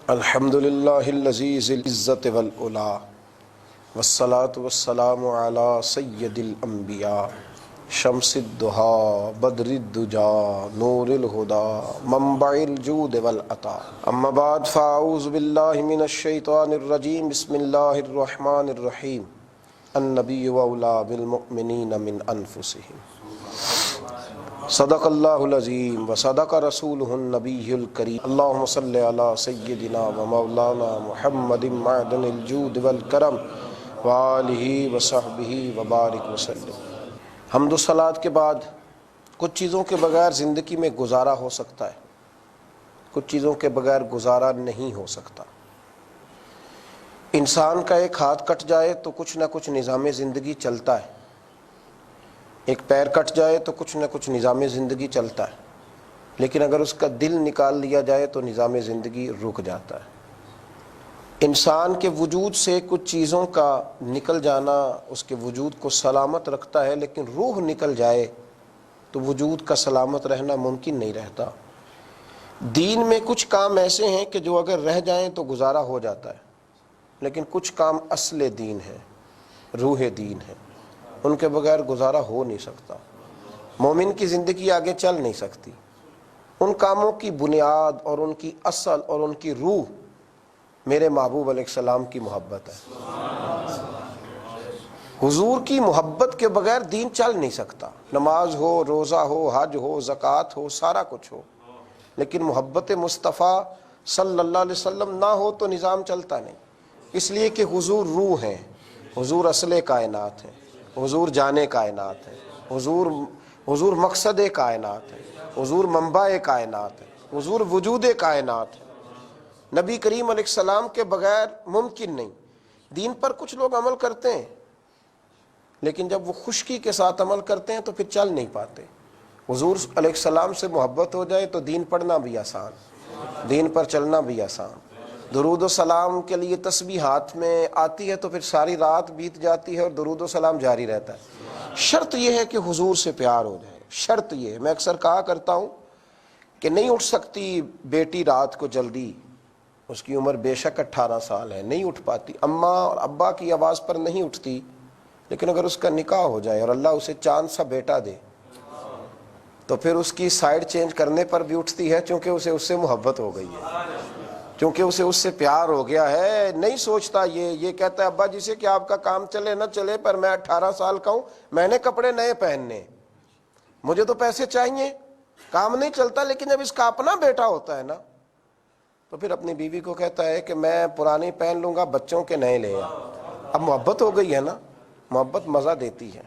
الحمد للہ الذی ذی العزت والعلا والصلاة والسلام علی سید الانبیاء شمس الضحیٰ بدر الدجا نور الہدی منبع الجود والعطا اما بعد فاعوذ باللہ من الشیطان الرجیم بسم اللہ الرحمن الرحیم النبی اولی بالمؤمنین من انفسہم صدق اللہ العظیم وصدق رسولہ النبی الکریم اللہم صلی علی سیدنا و مولانا محمد معدن الجود والکرم وآلہ وصحبہ وبارک وسلم۔ حمد و صلوات کے بعد کچھ چیزوں کے بغیر زندگی میں گزارا ہو سکتا ہے، کچھ چیزوں کے بغیر گزارا نہیں ہو سکتا۔ انسان کا ایک ہاتھ کٹ جائے تو کچھ نہ کچھ نظام زندگی چلتا ہے، ایک پیر کٹ جائے تو کچھ نہ کچھ نظام زندگی چلتا ہے، لیکن اگر اس کا دل نکال لیا جائے تو نظام زندگی رک جاتا ہے۔ انسان کے وجود سے کچھ چیزوں کا نکل جانا اس کے وجود کو سلامت رکھتا ہے، لیکن روح نکل جائے تو وجود کا سلامت رہنا ممکن نہیں رہتا۔ دین میں کچھ کام ایسے ہیں کہ جو اگر رہ جائیں تو گزارا ہو جاتا ہے، لیکن کچھ کام اصل دین ہے، روح دین ہے، ان کے بغیر گزارا ہو نہیں سکتا۔ مومن کی زندگی آگے چل نہیں سکتی۔ ان کاموں کی بنیاد اور ان کی اصل اور ان کی روح میرے محبوب علیہ السلام کی محبت ہے۔ حضور کی محبت کے بغیر دین چل نہیں سکتا۔ نماز ہو، روزہ ہو، حج ہو، زکوٰۃ ہو، سارا کچھ ہو، لیکن محبت مصطفیٰ صلی اللہ علیہ وسلم نہ ہو تو نظام چلتا نہیں۔ اس لیے کہ حضور روح ہیں، حضور اصل کائنات ہیں، حضور جانے کائنات ہے، حضور مقصد کائنات ہے، حضور منبع کائنات ہے، حضور وجود کائنات ہے۔ نبی کریم علیہ السلام کے بغیر ممکن نہیں۔ دین پر کچھ لوگ عمل کرتے ہیں، لیکن جب وہ خشکی کے ساتھ عمل کرتے ہیں تو پھر چل نہیں پاتے۔ حضور علیہ السلام سے محبت ہو جائے تو دین پڑھنا بھی آسان، دین پر چلنا بھی آسان۔ درود و سلام کے لیے تسبیح ہاتھ میں آتی ہے تو پھر ساری رات بیت جاتی ہے اور درود و سلام جاری رہتا ہے۔ شرط یہ ہے کہ حضور سے پیار ہو جائے۔ شرط یہ ہے، میں اکثر کہا کرتا ہوں کہ نہیں اٹھ سکتی بیٹی رات کو جلدی، اس کی عمر بے شک 18 سال ہے، نہیں اٹھ پاتی، اماں اور ابا کی آواز پر نہیں اٹھتی، لیکن اگر اس کا نکاح ہو جائے اور اللہ اسے چاند سا بیٹا دے تو پھر اس کی سائیڈ چینج کرنے پر بھی اٹھتی ہے، چونکہ اسے اس سے محبت ہو گئی ہے، چونکہ اسے اس سے پیار ہو گیا ہے۔ نہیں سوچتا یہ کہتا ہے ابا جی سے کہ آپ کا کام چلے نہ چلے پر میں 18 سال کا ہوں، میں نے کپڑے نئے پہننے، مجھے تو پیسے چاہیے، کام نہیں چلتا۔ لیکن جب اس کا اپنا بیٹا ہوتا ہے نا تو پھر اپنی بیوی کو کہتا ہے کہ میں پرانے پہن لوں گا، بچوں کے نئے لے آ۔ اب محبت ہو گئی ہے نا، محبت مزہ دیتی ہے۔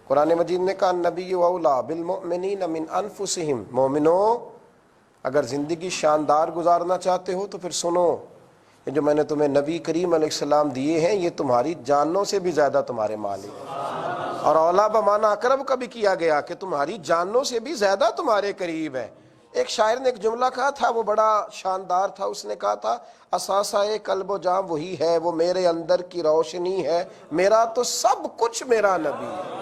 قرآن مجید نے کہا نبی اولا بالمؤمنین من انفسہم، مومنوں اگر زندگی شاندار گزارنا چاہتے ہو تو پھر سنو، یہ جو میں نے تمہیں نبی کریم علیہ السلام دیے ہیں یہ تمہاری جانوں سے بھی زیادہ تمہارے مالک، اور اولا بمعنی اقرب کا بھی کیا گیا کہ تمہاری جانوں سے بھی زیادہ تمہارے قریب ہے۔ ایک شاعر نے ایک جملہ کہا تھا، وہ بڑا شاندار تھا، اس نے کہا تھا اثاثہ قلب و جاں وہی ہے، وہ میرے اندر کی روشنی ہے، میرا تو سب کچھ میرا نبی ہے،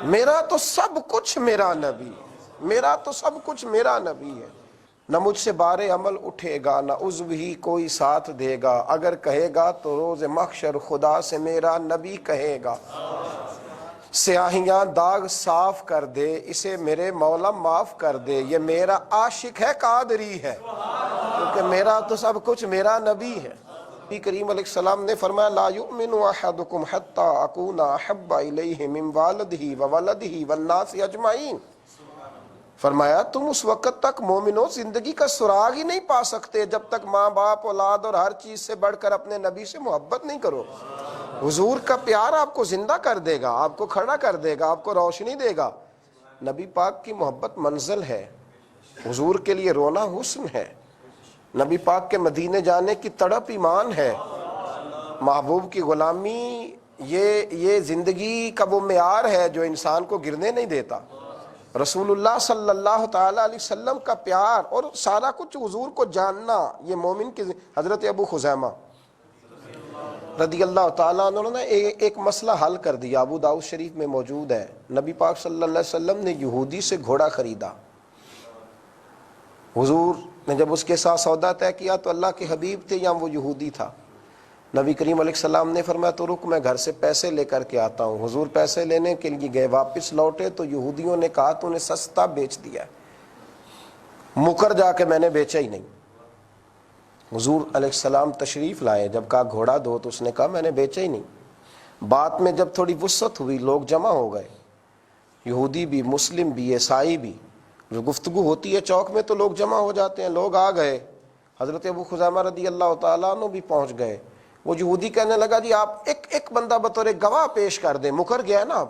میرا تو سب کچھ میرا نبی ہے، میرا تو سب کچھ میرا نبی ہے۔ نہ مجھ سے بار عمل اٹھے گا، نہ عضو ہی کوئی ساتھ دے گا، اگر کہے گا تو روز محشر خدا سے میرا نبی کہے گا۔ سیاہیاں داغ صاف کر دے، اسے میرے مولا معاف کر دے، یہ میرا عاشق ہے قادری ہے، کیونکہ میرا تو سب کچھ میرا نبی ہے۔ نبی کریم علیہ السلام نے فرمایا لا یؤمن احدکم حتی اکون احب الیہ من والدہ وولدہ والناس اجمعین۔ فرمایا تم اس وقت تک مومنوں زندگی کا سراغ ہی نہیں پا سکتے جب تک ماں باپ، اولاد اور ہر چیز سے بڑھ کر اپنے نبی سے محبت نہیں کرو۔ حضور کا پیار آپ کو زندہ کر دے گا، آپ کو کھڑا کر دے گا، آپ کو روشنی دے گا۔ نبی پاک کی محبت منزل ہے، حضور کے لیے رونا حسن ہے، نبی پاک کے مدینے جانے کی تڑپ ایمان ہے، محبوب کی غلامی یہ زندگی کا وہ معیار ہے جو انسان کو گرنے نہیں دیتا۔ رسول اللہ صلی اللہ تعالیٰ علیہ وسلم کا پیار اور سارا کچھ حضور کو جاننا، یہ مومن کی حضرت ابو خزیمہ رضی اللہ تعالیٰ عنہ نے ایک مسئلہ حل کر دیا، ابو داؤد شریف میں موجود ہے۔ نبی پاک صلی اللہ علیہ وسلم نے یہودی سے گھوڑا خریدا، حضور نے جب اس کے ساتھ سودا طے کیا تو اللہ کے حبیب تھے یا وہ یہودی تھا؟ نبی کریم علیہ السلام نے فرمایا تو رک، میں گھر سے پیسے لے کر کے آتا ہوں۔ حضور پیسے لینے کے لیے گئے، واپس لوٹے تو یہودیوں نے کہا تو نے سستا بیچ دیا ہے۔ مکر جا کے میں نے بیچا ہی نہیں۔ حضور علیہ السلام تشریف لائے، جب کہا گھوڑا دو تو اس نے کہا میں نے بیچا ہی نہیں۔ بات میں جب تھوڑی وسعت ہوئی، لوگ جمع ہو گئے، یہودی بھی، مسلم بھی، عیسائی بھی، جو گفتگو ہوتی ہے چوک میں تو لوگ جمع ہو جاتے ہیں، لوگ آ گئے۔ حضرت ابو خزیمہ رضی اللہ تعالیٰ عنہ بھی پہنچ گئے۔ وہ یہودی کہنے لگا جی آپ ایک بندہ بطور گواہ پیش کر دیں، مکر گیا ہے نا، اب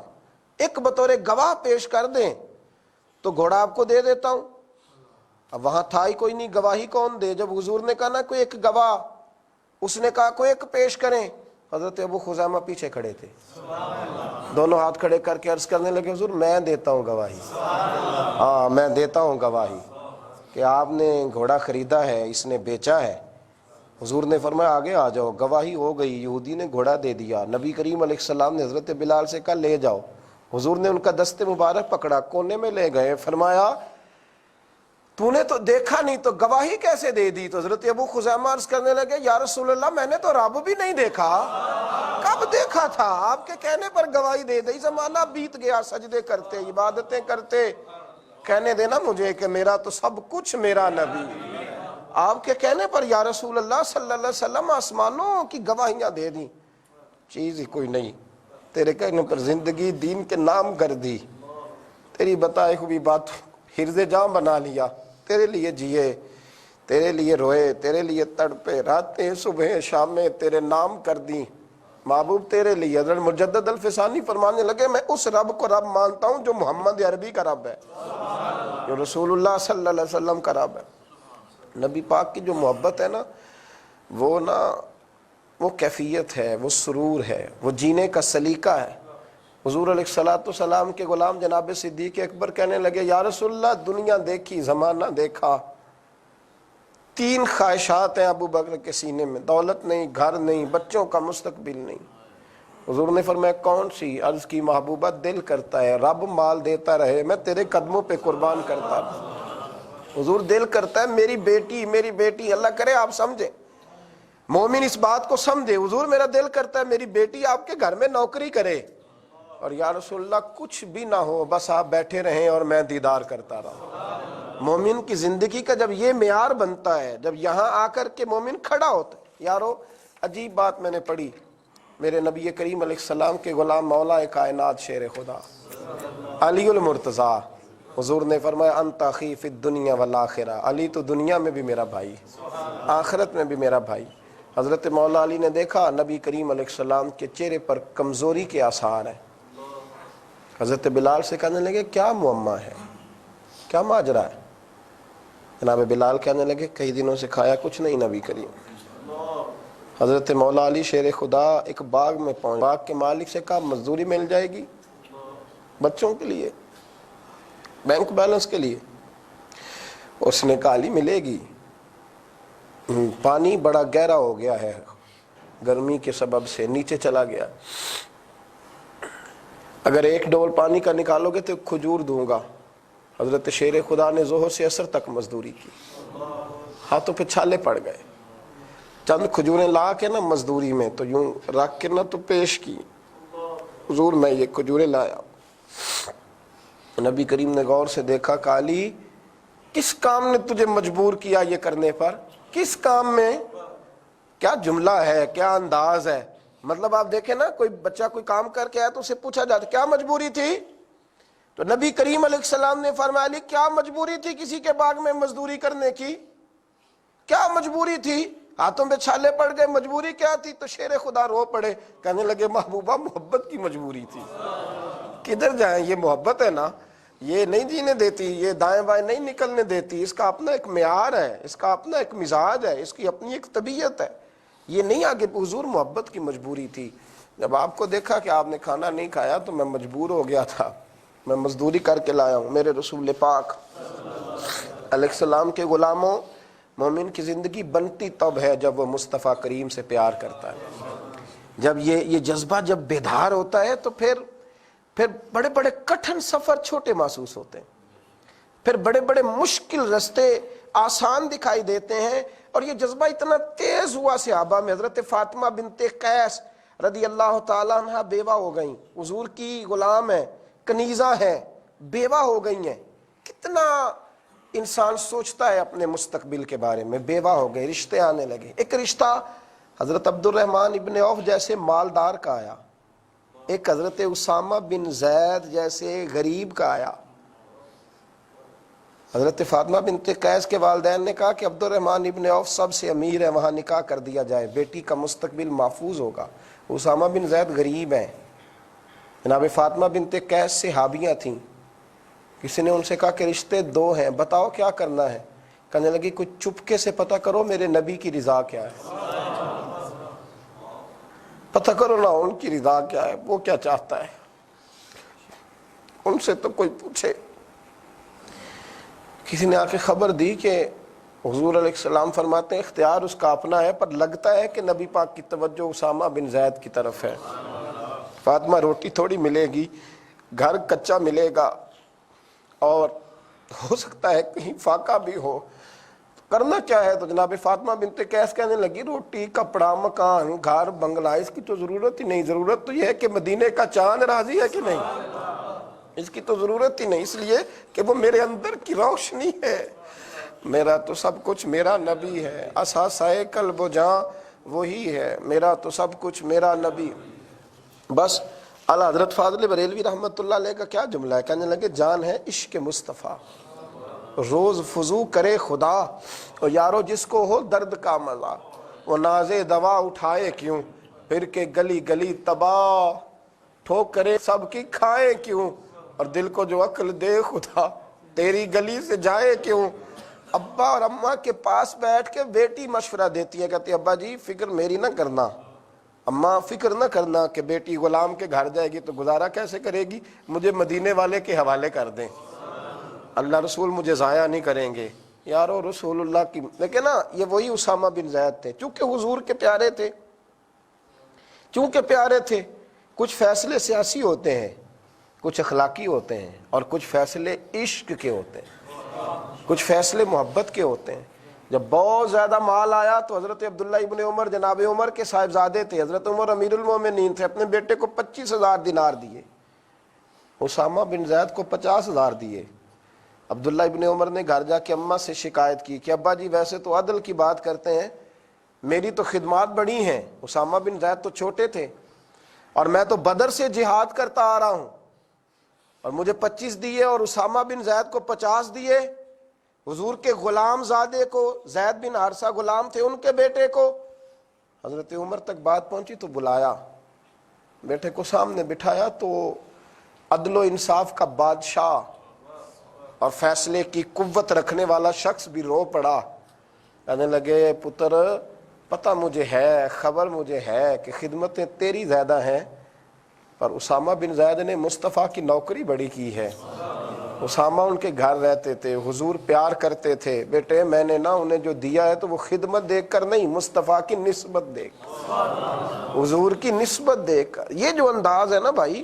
ایک بطور گواہ پیش کر دیں تو گھوڑا آپ کو دے دیتا ہوں۔ اب وہاں تھا ہی کوئی نہیں، گواہی کون دے؟ جب حضور نے کہا نا کوئی ایک گواہ، اس نے کہا کوئی ایک پیش کریں۔ حضرت ابو خزیمہ پیچھے کھڑے تھے، دونوں ہاتھ کھڑے کر کے عرض کرنے لگے حضور میں دیتا ہوں گواہی، ہاں میں دیتا ہوں گواہی کہ آپ نے گھوڑا خریدا ہے، اس نے بیچا ہے۔ حضور نے فرمایا آگے آ جاؤ، گواہی ہو گئی، یہودی نے گھوڑا دے دیا۔ نبی کریم علیہ السلام نے حضرت بلال سے کہا لے جاؤ۔ حضور نے ان کا دست مبارک پکڑا، کونے میں لے گئے، فرمایا تو نے تو دیکھا نہیں تو گواہی کیسے دے دی؟ تو حضرت ابو خزیمہ عرض کرنے لگے یا رسول اللہ میں نے تو رب بھی نہیں دیکھا۔ کب دیکھا تھا؟ آپ کے کہنے پر گواہی دے دی، زمانہ بیت گیا، سجدے کرتے، عبادتیں کرتے، کہنے دینا مجھے کہ میرا تو سب کچھ میرا نبی۔ آپ کے کہنے پر یا رسول اللہ صلی اللہ علیہ وسلم آسمانوں کی گواہیاں دے دیں، چیز ہی کوئی نہیں، تیرے کہنے پر زندگی دین کے نام کر دی، تیری بتائے ہوئی بات حرز جاں بنا لیا، تیرے لیے جیے، تیرے لیے روئے، تیرے لیے تڑپے، راتیں صبح شامیں تیرے نام کر دی، محبوب تیرے لیے۔ حضرت مجدد الفسانی فرمانے لگے میں اس رب کو رب مانتا ہوں جو محمد عربی کا رب ہے، جو رسول اللہ صلی اللہ علیہ وسلم کا رب ہے۔ نبی پاک کی جو محبت ہے نا وہ کیفیت ہے، وہ سرور ہے، وہ جینے کا سلیقہ ہے۔ حضور علیہ السلام کے غلام جناب صدیق اکبر کہنے لگے یا رسول اللہ دنیا دیکھی، زمانہ دیکھا، 3 خواہشات ہیں ابو بکر کے سینے میں، دولت نہیں، گھر نہیں، بچوں کا مستقبل نہیں۔ حضور نے فرمایا کون سی؟ عرض کی محبوبہ دل کرتا ہے رب مال دیتا رہے میں تیرے قدموں پہ قربان کرتا رہا۔ حضور دل کرتا ہے میری بیٹی، اللہ کرے آپ سمجھیں، مومن اس بات کو سمجھے، حضور میرا دل کرتا ہے میری بیٹی آپ کے گھر میں نوکری کرے، اور یا رسول اللہ کچھ بھی نہ ہو بس آپ بیٹھے رہیں اور میں دیدار کرتا رہا۔ مومن کی زندگی کا جب یہ معیار بنتا ہے، جب یہاں آ کر کے مومن کھڑا ہوتا ہے۔ یارو عجیب بات میں نے پڑھی، میرے نبی کریم علیہ السلام کے غلام مولا کائنات شیر خدا علی المرتضیٰ، حضور نے فرمایا انت اخی فی الدنیا والآخرہ، علی تو دنیا میں بھی میرا بھائی، آخرت میں بھی میرا بھائی۔ حضرت مولا علی نے دیکھا نبی کریم علیہ السلام کے چہرے پر کمزوری کے آثار ہیں۔ حضرت بلال سے کہنے لگے کیا معمہ ہے، کیا ماجرا ہے؟ جناب بلال کہنے لگے کئی دنوں سے کھایا کچھ نہیں نبی کریم۔ حضرت مولا علی شیر خدا ایک باغ میں پہنچ، باغ کے مالک سے کہا مزدوری مل جائے گی بچوں کے لیے، بینک بیلنس کے لیے؟ اس نے کہا علی ملے گی، پانی بڑا گہرا ہو گیا ہے، گرمی کے سبب سے نیچے چلا گیا، اگر 1 ڈول پانی کا نکالو گے تو کھجور دوں گا۔ حضرت شیر خدا نے ظہر سے عصر تک مزدوری کی، ہاتھوں پہ چھالے پڑ گئے، چند کھجوریں لا کے نا مزدوری میں تو یوں رکھ کے نا تو پیش کی، حضور میں یہ کھجوریں لایا۔ نبی کریم نے غور سے دیکھا کہ علی کس کام نے تجھے مجبور کیا یہ کرنے پر؟ کس کام میں؟ کیا جملہ ہے، کیا انداز ہے؟ مطلب آپ دیکھیں نا کوئی بچہ کوئی کام کر کے آیا تو اسے پوچھا جاتا کیا مجبوری تھی؟ تو نبی کریم علیہ السلام نے فرمایا علی کیا مجبوری تھی کسی کے باغ میں مزدوری کرنے کی؟ کیا مجبوری تھی؟ ہاتھوں پہ چھالے پڑ گئے، مجبوری کیا تھی؟ تو شیر خدا رو پڑے، کہنے لگے محبوبہ محبت کی مجبوری تھی۔ کدھر جائیں، یہ محبت ہے نا، یہ نہیں جینے دیتی، یہ دائیں بائیں نہیں نکلنے دیتی، اس کا اپنا ایک معیار ہے، اس کا اپنا ایک مزاج ہے، اس کی اپنی ایک طبیعت ہے، یہ نہیں آگے۔ حضور محبت کی مجبوری تھی، جب آپ کو دیکھا کہ آپ نے کھانا نہیں کھایا تو میں مجبور ہو گیا تھا، میں مزدوری کر کے لایا ہوں۔ میرے رسول پاک علیہ السلام کے غلاموں، مومن کی زندگی بنتی تب ہے جب وہ مصطفیٰ کریم سے پیار کرتا ہے، جب یہ جذبہ جب بیدار ہوتا ہے تو پھر بڑے بڑے کٹھن سفر چھوٹے محسوس ہوتے ہیں، پھر بڑے بڑے مشکل رستے آسان دکھائی دیتے ہیں، اور یہ جذبہ اتنا تیز ہوا صحابہ میں۔ حضرت فاطمہ بنت قیس رضی اللہ تعالیٰ عنہ بیوہ ہو گئیں، حضور کی غلام ہیں، کنیزہ ہیں، بیوہ ہو گئی ہیں۔ کتنا انسان سوچتا ہے اپنے مستقبل کے بارے میں، بیوہ ہو گئے، رشتے آنے لگے۔ ایک رشتہ حضرت عبد الرحمن ابن عوف جیسے مالدار کا آیا، ایک حضرت اسامہ بن زید جیسے غریب کا آیا۔ حضرت فاطمہ بنت قیس کے والدین نے کہا کہ عبد الرحمن ابن عوف سب سے امیر ہے، وہاں نکاح کر دیا جائے، بیٹی کا مستقبل محفوظ ہوگا۔ اسامہ بن زید غریب ہیں۔ جناب فاطمہ بنت قیس صحابیاں تھیں، کسی نے ان سے کہا کہ رشتے دو ہیں، بتاؤ کیا کرنا ہے؟ کہنے لگی کچھ چپکے سے پتہ کرو میرے نبی کی رضا کیا ہے، پتہ کرو نا ان کی رضا کیا ہے، وہ کیا چاہتا ہے، ان سے تو کوئی پوچھے۔ کسی نے آ کے خبر دی کہ حضور علیہ السلام فرماتے ہیں اختیار اس کا اپنا ہے، پر لگتا ہے کہ نبی پاک کی توجہ اسامہ بن زید کی طرف ہے۔ فاطمہ روٹی تھوڑی ملے گی، گھر کچا ملے گا، اور ہو سکتا ہے کہیں فاقہ بھی ہو، کرنا کیا ہے؟ تو جناب فاطمہ بنت قیس کہنے لگی روٹی، کپڑا، مکان، گھر، بنگلہ اس کی تو ضرورت ہی نہیں، ضرورت تو یہ ہے کہ مدینے کا چاند راضی ہے کہ نہیں، اس کی تو ضرورت ہی نہیں، اس لیے کہ وہ میرے اندر کی روشنی ہے، میرا تو سب کچھ میرا نبی ہے، اساسائے قلب و جاں وہی ہے، میرا تو سب کچھ میرا نبی۔ بس اعلیٰ حضرت فاضل بریلوی رحمۃ اللہ علیہ کا کیا جملہ ہے، کہنے لگے جان ہے عشق مصطفیٰ، روز فضو کرے خدا، اور یارو جس کو ہو درد کا مزہ، وہ نازے دوا اٹھائے کیوں، پھر کے گلی گلی تباہ، ٹھوکرے سب کی کھائے کیوں، اور دل کو جو عقل دے خدا، تیری گلی سے جائے کیوں۔ ابا اور اماں کے پاس بیٹھ کے بیٹی مشورہ دیتی ہے، کہتی ہے ابا جی فکر میری نہ کرنا، اماں فکر نہ کرنا کہ بیٹی غلام کے گھر جائے گی تو گزارا کیسے کرے گی، مجھے مدینے والے کے حوالے کر دیں، اللہ رسول مجھے ضائع نہیں کریں گے۔ یارو رسول اللہ کی، لیکن نا یہ وہی اسامہ بن زید تھے، چونکہ حضور کے پیارے تھے، چونکہ پیارے تھے۔ کچھ فیصلے سیاسی ہوتے ہیں، کچھ اخلاقی ہوتے ہیں، اور کچھ فیصلے عشق کے ہوتے ہیں، کچھ فیصلے محبت کے ہوتے ہیں۔ جب بہت زیادہ مال آیا تو حضرت عبداللہ ابن عمر، جناب عمر کے صاحبزادے تھے، حضرت عمر امیر المومنین تھے، اپنے بیٹے کو 25,000 دینار دیے، اسامہ بن زید کو 50,000 دیے۔ عبداللہ ابن عمر نے گھر جا کے اماں سے شکایت کی کہ ابا جی ویسے تو عدل کی بات کرتے ہیں، میری تو خدمات بڑی ہیں، اسامہ بن زید تو چھوٹے تھے، اور میں تو بدر سے جہاد کرتا آ رہا ہوں، اور مجھے 25 دیے اور اسامہ بن زید کو 50 دیے، حضور کے غلام زادے کو، زید بن حارثہ غلام تھے، ان کے بیٹے کو۔ حضرت عمر تک بات پہنچی تو بلایا، بیٹے کو سامنے بٹھایا، تو عدل و انصاف کا بادشاہ اور فیصلے کی قوت رکھنے والا شخص بھی رو پڑا، کہنے لگے پتر پتہ مجھے ہے، خبر مجھے ہے کہ خدمتیں تیری زیادہ ہیں، پر اسامہ بن زید نے مصطفیٰ کی نوکری بڑی کی ہے، اسامہ ان کے گھر رہتے تھے، حضور پیار کرتے تھے، بیٹے میں نے نا انہیں جو دیا ہے تو وہ خدمت دیکھ کر نہیں، مصطفیٰ کی نسبت دیکھ کر، حضور کی نسبت دیکھ کر۔ یہ جو انداز ہے نا بھائی،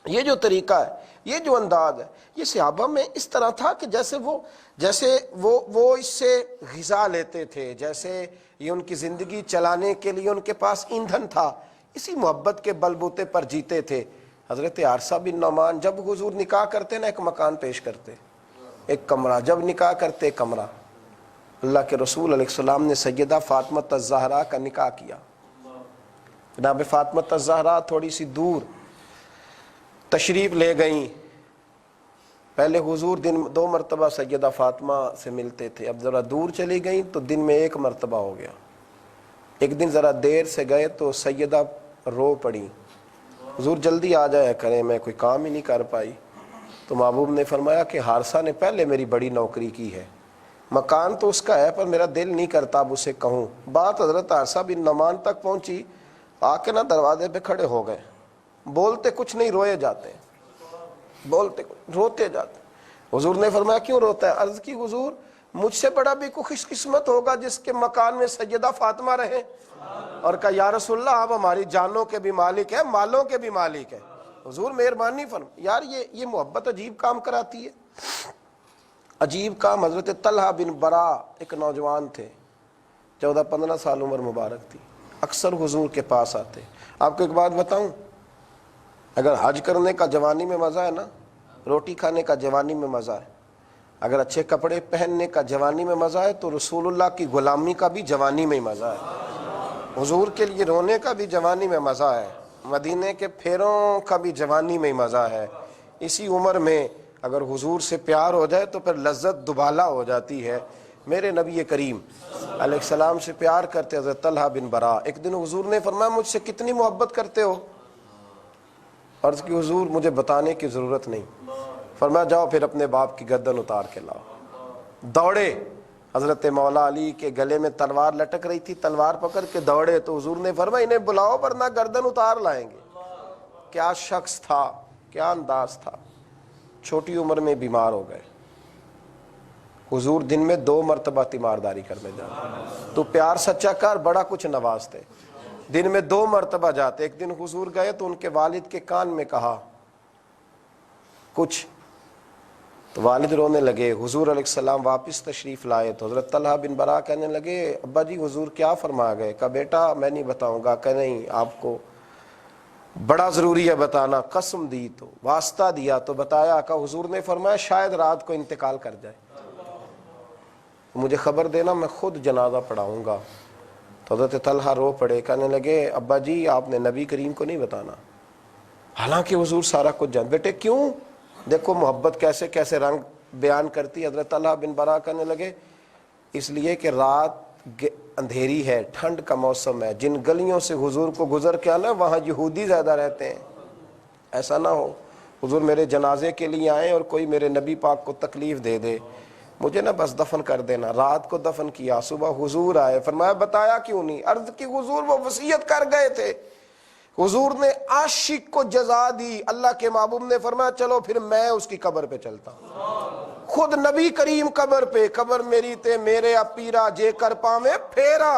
یہ جو طریقہ ہے، یہ جو انداز ہے، یہ صحابہ میں اس طرح تھا کہ جیسے وہ اس سے غذا لیتے تھے، جیسے یہ ان کی زندگی چلانے کے لیے ان کے پاس ایندھن تھا، اسی محبت کے بل بوتے پر جیتے تھے۔ حضرت حارثہ بن نعمان جب حضور نکاح کرتے نا ایک مکان پیش کرتے، ایک کمرہ، جب نکاح کرتے کمرہ۔ اللہ کے رسول علیہ السلام نے سیدہ فاطمہ الزہرا کا نکاح کیا، جناب فاطمہ الزہرا تھوڑی سی دور تشریف لے گئیں، پہلے حضور دن 2 مرتبہ سیدہ فاطمہ سے ملتے تھے، اب ذرا دور چلی گئیں تو دن میں 1 مرتبہ ہو گیا۔ ایک دن ذرا دیر سے گئے تو سیدہ رو پڑی، حضور جلدی آ جایا کریں، میں کوئی کام ہی نہیں کر پائی۔ تو محبوب نے فرمایا کہ حارثہ نے پہلے میری بڑی نوکری کی ہے، مکان تو اس کا ہے پر میرا دل نہیں کرتا اب اسے کہوں۔ بات حضرت حارثہ بن نعمان تک پہنچی، آ کے نا دروازے پہ کھڑے ہو گئے، بولتے کچھ نہیں، روئے جاتے، بولتے روتے جاتے۔ حضور نے فرمایا کیوں روتا ہے؟ عرض کی حضور مجھ سے بڑا بھی کوئی خوش قسمت ہوگا جس کے مکان میں سیدہ فاطمہ رہے، اور کہا یا رسول اللہ آپ ہماری جانوں کے بھی مالک ہیں، مالوں کے بھی مالک ہیں، حضور مہربانی فرما۔ یار یہ محبت عجیب کام کراتی ہے۔ عجیب کام، حضرت طلحہ بن برا ایک نوجوان تھے، 14-15 سال عمر مبارک تھی، اکثر حضور کے پاس آتے۔ آپ کو ایک بات بتاؤں، اگر حج کرنے کا جوانی میں مزہ ہے نا، روٹی کھانے کا جوانی میں مزہ ہے، اگر اچھے کپڑے پہننے کا جوانی میں مزہ ہے، تو رسول اللہ کی غلامی کا بھی جوانی میں مزہ ہے، حضور کے لیے رونے کا بھی جوانی میں مزہ ہے، مدینے کے پھیروں کا بھی جوانی میں مزہ ہے۔ اسی عمر میں اگر حضور سے پیار ہو جائے تو پھر لذت دوبالا ہو جاتی ہے۔ میرے نبی کریم علیہ السلام سے پیار کرتے حضرت طلحہ بن برا۔ ایک دن حضور نے فرمایا مجھ سے کتنی محبت کرتے ہو؟ عرض کی حضور مجھے بتانے کی ضرورت نہیں۔ فرمایا جاؤ پھر اپنے باپ کی گردن اتار کے لاؤ۔ دوڑے، حضرت مولا علی کے گلے میں تلوار لٹک رہی تھی، تلوار پکڑ کے دوڑے تو حضور نے فرمایا انہیں بلاؤ ورنہ گردن اتار لائیں گے۔ کیا شخص تھا، کیا انداز تھا، چھوٹی عمر میں بیمار ہو گئے۔ حضور دن میں 2 مرتبہ تیمارداری کرنے جاتے، تو پیار سچا کر، بڑا کچھ نوازتے، دن میں 2 مرتبہ جاتے۔ ایک دن حضور گئے تو ان کے والد کے کان میں کہا کچھ، تو والد رونے لگے۔ حضور علیہ السلام واپس تشریف لائے تو حضرت طلحہ بن برا کہنے لگے ابا جی حضور کیا فرما گئے؟ کہا بیٹا میں نہیں بتاؤں گا۔ کہ نہیں آپ کو بڑا ضروری ہے بتانا۔ قسم دی تو واسطہ دیا تو بتایا۔ کہ حضور نے فرمایا شاید رات کو انتقال کر جائے، مجھے خبر دینا، میں خود جنازہ پڑھاؤں گا۔ تو حضرت طلحہ رو پڑے، کہنے لگے ابا جی آپ نے نبی کریم کو نہیں بتانا، حالانکہ حضور سارا کچھ جان۔ بیٹے کیوں؟ دیکھو محبت کیسے کیسے رنگ بیان کرتی۔ حضرت طلحہ بن برا کہنے لگے اس لیے کہ رات اندھیری ہے، ٹھنڈ کا موسم ہے، جن گلیوں سے حضور کو گزر کے آنا وہاں یہودی زیادہ رہتے ہیں، ایسا نہ ہو حضور میرے جنازے کے لیے آئیں اور کوئی میرے نبی پاک کو تکلیف دے دے، مجھے نا بس دفن کر دینا۔ رات کو دفن کیا، صبح حضور آئے، فرمایا بتایا کیوں نہیں؟ عرض کی حضور وہ وصیت کر گئے تھے۔ حضور نے عاشق کو جزا دی، اللہ کے محبوب نے فرمایا چلو پھر میں اس کی قبر پہ چلتا ہوں۔ خود نبی کریم قبر پہ، قبر میری تے میرے اپیرا جے کر پاویں پھیرا،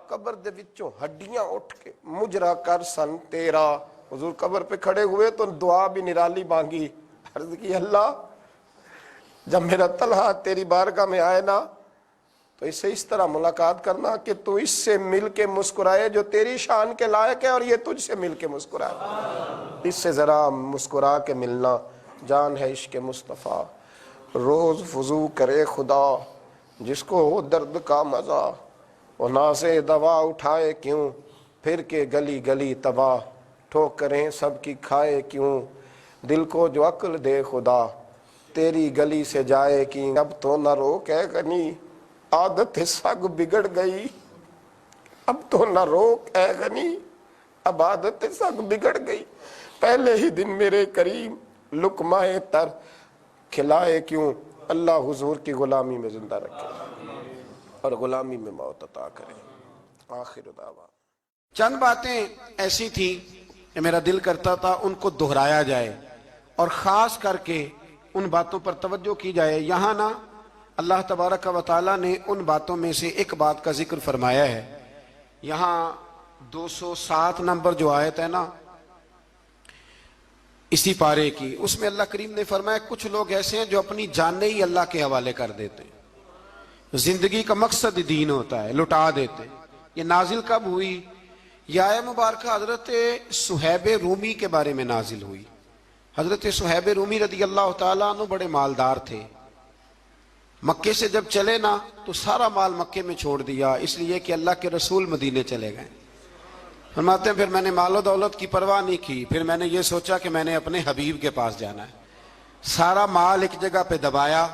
قبر دے وچوں ہڈیاں اٹھ کے مجرا کر سن تیرا۔ حضور قبر پہ کھڑے ہوئے تو دعا بھی نرالی مانگی، عرض کی اللہ جب میرا طلحہ تیری بارگاہ میں آئے نا تو اس سے اس طرح ملاقات کرنا کہ تو اس سے مل کے مسکرائے جو تیری شان کے لائق ہے، اور یہ تجھ سے مل کے مسکرائے، اس سے ذرا مسکرا کے ملنا، جان ہے عشق مصطفیٰ۔ روز وضو کرے خدا جس کو ہو درد کا مزہ، وہ نازے دوا اٹھائے کیوں پھر کے گلی گلی تباہ، ٹھوکریں سب کی کھائے کیوں دل کو جو عقل دے خدا، تیری گلی سے جائے کی اب تو نہ روک اے غنی، عادت سگ بگڑ گئی اب تو نہ روک اے غنی، اب عادت سگ بگڑ گئی، پہلے ہی دن میرے کریم لقمہ تر کھلائے کیوں، اللہ حضور کی غلامی میں زندہ رکھے اور غلامی میں موت عطا کرے۔ آخر دعوانا۔ چند باتیں ایسی تھیں کہ میرا دل کرتا تھا ان کو دہرایا جائے اور خاص کر کے ان باتوں پر توجہ کی جائے۔ یہاں نا اللہ تبارک و تعالیٰ نے ان باتوں میں سے ایک بات کا ذکر فرمایا ہے۔ یہاں 207 نمبر جو آیت ہے نا اسی پارے کی، اس میں اللہ کریم نے فرمایا کچھ لوگ ایسے ہیں جو اپنی جانیں ہی اللہ کے حوالے کر دیتے ہیں، زندگی کا مقصد دین ہوتا ہے، لٹا دیتے ہیں۔ یہ نازل کب ہوئی؟ یہ آیت مبارکہ حضرت صہیب رومی کے بارے میں نازل ہوئی۔ حضرت صہیب رومی رضی اللہ تعالیٰ عنہ بڑے مالدار تھے، مکے سے جب چلے نا تو سارا مال مکے میں چھوڑ دیا، اس لیے کہ اللہ کے رسول مدینے چلے گئے۔ فرماتے ہیں پھر میں نے مال و دولت کی پرواہ نہیں کی، پھر میں نے یہ سوچا کہ میں نے اپنے حبیب کے پاس جانا ہے، سارا مال ایک جگہ پہ دبایا،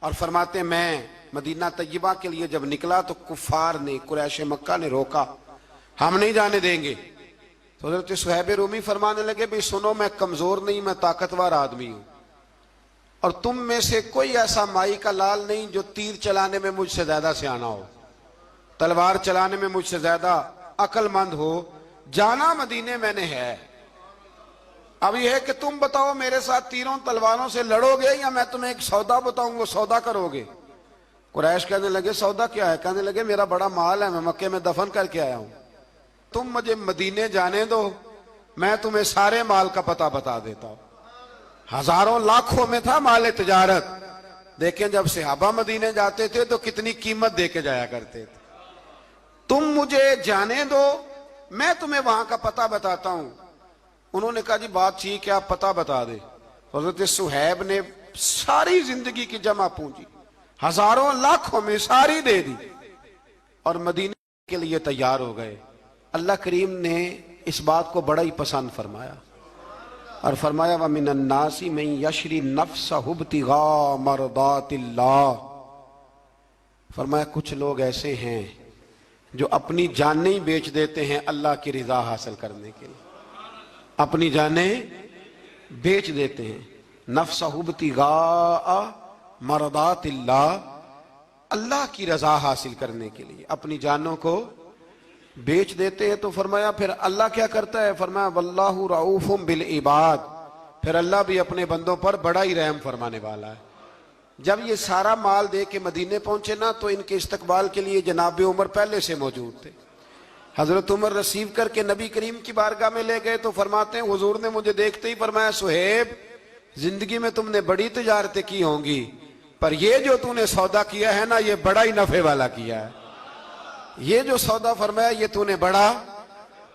اور فرماتے ہیں میں مدینہ طیبہ کے لیے جب نکلا تو کفار نے، قریش مکہ نے روکا، ہم نہیں جانے دیں گے۔ تو حضرت صہیب رومی فرمانے لگے بھئی سنو میں کمزور نہیں، میں طاقتور آدمی ہوں، اور تم میں سے کوئی ایسا مائی کا لال نہیں جو تیر چلانے میں مجھ سے زیادہ سیانا ہو، تلوار چلانے میں مجھ سے زیادہ عقل مند ہو، جانا مدینے میں نے ہے۔ اب یہ ہے کہ تم بتاؤ میرے ساتھ تیروں تلواروں سے لڑو گے یا میں تمہیں ایک سودا بتاؤں وہ سودا کرو گے؟ قریش کہنے لگے سودا کیا ہے؟ کہنے لگے میرا بڑا مال ہے، میں مکے میں دفن کر کے آیا ہوں، تم مجھے مدینے جانے دو، میں تمہیں سارے مال کا پتہ بتا دیتا ہوں۔ ہزاروں لاکھوں میں تھا مال تجارت، دیکھیں جب صحابہ مدینے جاتے تھے تو کتنی قیمت دے کے جایا کرتے تھے. تم مجھے جانے دو، میں تمہیں وہاں کا پتہ بتاتا ہوں. انہوں نے کہا جی بات ٹھیک ہے، آپ پتہ بتا دیں. حضرت صہیب نے ساری زندگی کی جمع پونجی ہزاروں لاکھوں میں ساری دے دی اور مدینے کے لیے تیار ہو گئے. اللہ کریم نے اس بات کو بڑا ہی پسند فرمایا اور فرمایا وَمِنَ النَّاسِ مَن يَشْرِي نَفْسَهُ ابْتِغَاءَ مَرْضَاتِ اللَّهِ. فرمایا کچھ لوگ ایسے ہیں جو اپنی جانیں بیچ دیتے ہیں اللہ کی رضا حاصل کرنے کے لیے. اپنی جانیں بیچ دیتے ہیں. نَفْسَهُ ابْتِغَاءَ مَرْضَاتِ اللَّهِ، اللہ کی رضا حاصل کرنے کے لیے اپنی جانوں کو بیچ دیتے ہیں. تو فرمایا پھر اللہ کیا کرتا ہے؟ فرمایا واللہ رؤوف بالعباد، پھر اللہ بھی اپنے بندوں پر بڑا ہی رحم فرمانے والا ہے. جب یہ سارا مال دے کے مدینے پہنچے نا تو ان کے استقبال کے لیے جناب عمر پہلے سے موجود تھے. حضرت عمر ریسیو کر کے نبی کریم کی بارگاہ میں لے گئے تو فرماتے ہیں حضور نے مجھے دیکھتے ہی فرمایا صہیب زندگی میں تم نے بڑی تجارتیں کی ہوں گی، پر یہ جو تم نے سودا کیا ہے نا یہ بڑا ہی نفع والا کیا ہے. یہ جو سودا فرمایا یہ تو نے بڑا.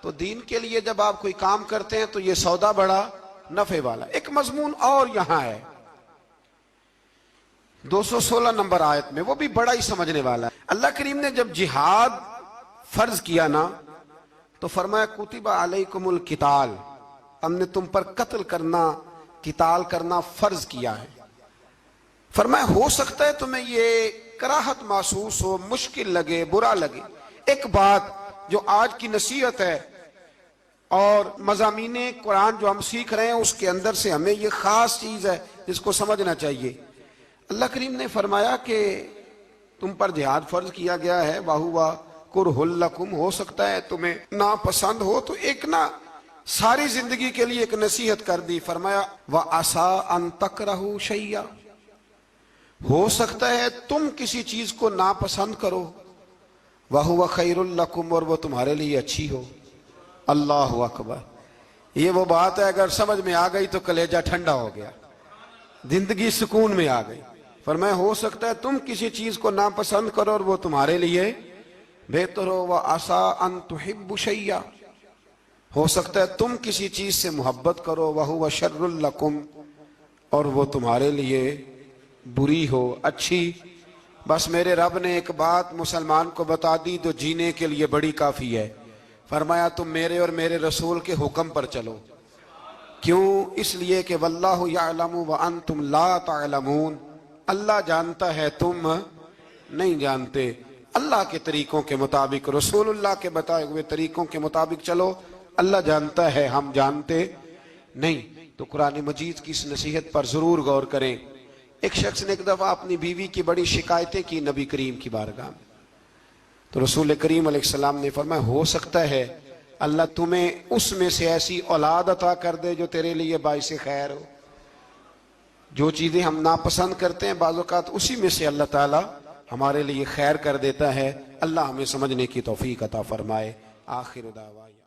تو دین کے لیے جب آپ کوئی کام کرتے ہیں تو یہ سودا بڑا نفع والا. ایک مضمون اور یہاں ہے 216 نمبر آیت میں، وہ بھی بڑا ہی سمجھنے والا ہے. اللہ کریم نے جب جہاد فرض کیا نا تو فرمایا کتب علیکم القتال، ہم نے تم پر قتل کرنا، قتال کرنا فرض کیا ہے. فرمایا ہو سکتا ہے تمہیں یہ کراہت محسوس ہو، مشکل لگے، برا لگے. ایک بات جو آج کی نصیحت ہے اور مضامین قرآن جو ہم سیکھ رہے ہیں اس کے اندر سے ہمیں یہ خاص چیز ہے جس کو سمجھنا چاہیے. اللہ کریم نے فرمایا کہ تم پر جہاد فرض کیا گیا ہے، وَهُوَ كُرْهٌ لَكُمْ، ہو سکتا ہے تمہیں ناپسند ہو. تو ایک نا ساری زندگی کے لیے ایک نصیحت کر دی. فرمایا وَعَسَىٰ أَن تَكْرَهُوا شَيْئًا، ہو سکتا ہے تم کسی چیز کو ناپسند کرو، وَهُوَ خَيْرٌ لَكُمْ، اور وہ تمہارے لیے اچھی ہو. اللہ اکبر. یہ وہ بات ہے اگر سمجھ میں آ گئی تو کلیجہ ٹھنڈا ہو گیا، زندگی سکون میں آ گئی. فرمایا ہو سکتا ہے تم کسی چیز کو ناپسند کرو اور وہ تمہارے لیے بہتر ہو. وَعَسَىٰ أَن تُحِبُّ شَيْئًا، ہو سکتا ہے تم کسی چیز سے محبت کرو، وَهُوَ شَرٌ لَكُمْ، اور وہ تمہارے لیے بری ہو، اچھی. بس میرے رب نے ایک بات مسلمان کو بتا دی جو جینے کے لیے بڑی کافی ہے. فرمایا تم میرے اور میرے رسول کے حکم پر چلو. کیوں؟ اس لیے کہ واللہ یعلم وانتم لا تعلمون، اللہ جانتا ہے تم نہیں جانتے. اللہ کے طریقوں کے مطابق، رسول اللہ کے بتائے ہوئے طریقوں کے مطابق چلو. اللہ جانتا ہے، ہم جانتے نہیں. تو قرآن مجید کی اس نصیحت پر ضرور غور کریں. ایک شخص نے ایک دفعہ اپنی بیوی کی بڑی شکایتیں کی نبی کریم کی بارگاہ میں. تو رسول کریم علیہ السلام نے فرمایا ہو سکتا ہے اللہ تمہیں اس میں سے ایسی اولاد عطا کر دے جو تیرے لیے باعث خیر ہو. جو چیزیں ہم ناپسند کرتے ہیں بعض اوقات اسی میں سے اللہ تعالی ہمارے لیے خیر کر دیتا ہے. اللہ ہمیں سمجھنے کی توفیق عطا فرمائے. آخر دعوانا